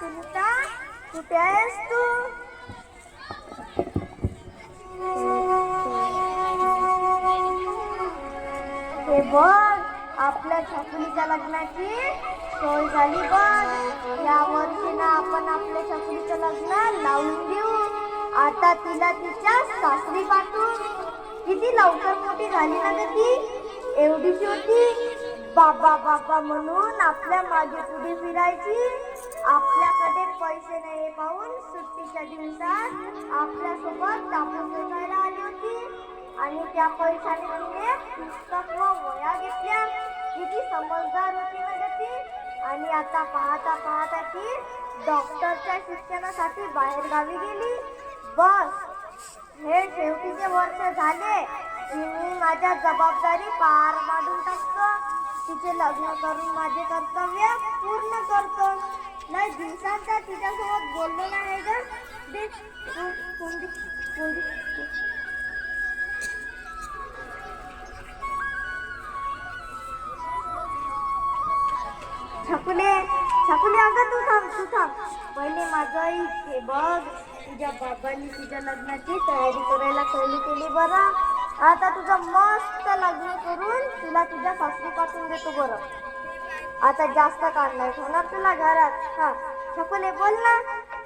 सुनीता, कुठे आहेस तू? हे बघ, आपल्या छकुलीच्या लग्नाची सोय झाली बघ. या वर्षी ना आपण आपल्या छकुलीचं लग्न लावून देऊ. आता तिला तिच्या सासरी पाठवू. किती लवकर मोठी झाली ना ग ती. एवढीशी होती, बाबा बाबा म्हणून आपल्या मागे पुढे फिरायची. आपल्याकडे पैसे नाही पाहून सुट्टीच्या दिवसात आपल्यासोबत कापूस वेचायला आली होती. आणि त्या पैशाने तिने पुस्तक व वह्या घेतल्या. किती समजदार होती ना ग ती. आणि आता पाहता पाहता ती डॉक्टरच्या शिक्षणासाठी बाहेर गावी गेली. बस, हे शेवटीचे वर्ष झाले की मी माझ्या जबाबदारी पार पाडून टाकतो. तिचे लग्न करून माझे कर्तव्य पूर्ण करतो. नाही दिवसांचा तिच्यासोबत बोललो नाही ग. छकुले, छकुले, अगं तू थांब. पहिले माझं ऐक. हे बघ, तुझ्या बाबांनी तुझ्या लग्नाची तयारी करायला चालू केली बरं. आता तुझं मस्त लग्न करून तुला तुझ्या सासरी पाठवून देतो बरं. आता जास्त काळ नाही होणार तुला घरात. हा छकुले बोल ना.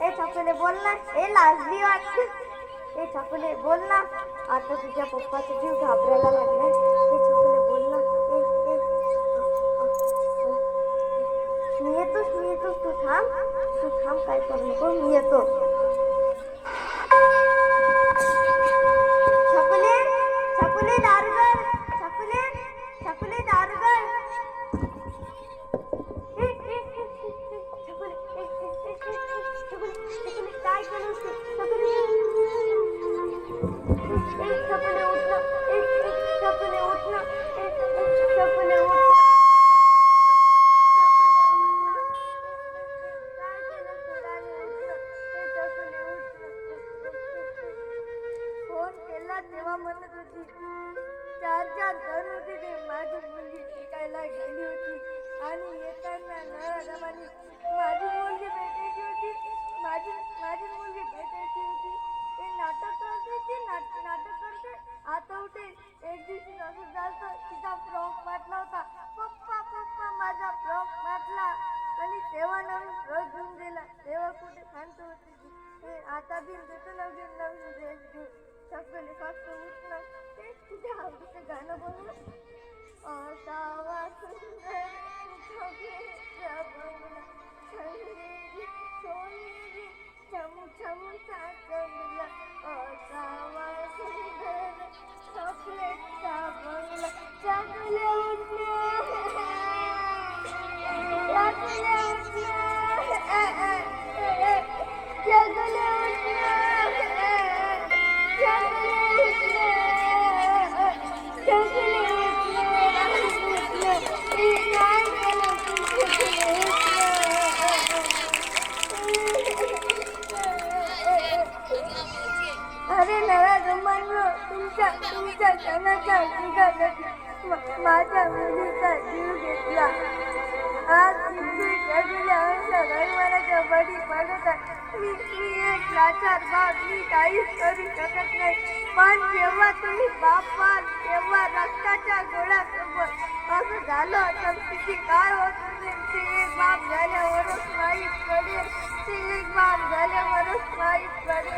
ए छकुले बोल ना. ए लाजली वाटते. ए छकुले बोल ना. आता तुझ्या पप्पाचा जीव घाबरायला लागलाय. ए छकुले बोल ना. मी येतो. तू थांब, काय करू नको, मी येतो. छकुले दारुगड. छकुले दारुगड. छकुले काय करू? छकुले उठ ना. छकुले उठ ना. छकुले उठ. फोन केला तेव्हा म्हणत होती 4 धन होते ते. माझी मुलगी शिकायला गेली होती आणि येताना नळागावाने माझी मुलगी भेटायची होती. माझी मुलगी भेटायची होती. ते नाटक करते. आता उठे. एक दिवशी असं झालं, तिचा फ्रॉक फाटला होता. पप्पा माझा फ्रॉक फाटला. आणि तेव्हा नवीन फ्रॉक घेऊन दिला. तेव्हा कुठे शांत होती ती. आता बिन देतो नवीन ड्रेस घेऊन. छकुले फक्त उठणं. ते तुझ्या आवडीचं गाणं बोल ना. असावा सुंदर छकुलेचा बंगला, सोनेरी छमछमचा कमला. असावा सुंदर छकुलेचा बंगला. छकुले उठणं. अरे नव्या जमानो, तुमच्या सणाच्या ठिकाणी माझ्या मुलीचा जीव घेतला. आज गरीबाच्या बळी पडतात. मी एक लाचार बाप. मी काहीच करू शकत नाही. पण जेव्हा तुम्ही बाप व्हाल तेव्हा रक्ताच्या गोळ्यासोबत असं झालं तर तिची काय होत असेल ते एक बाप झाल्यावरच माहीत पडेल. ते एक बाप झाल्यावरच माहीत पडेल.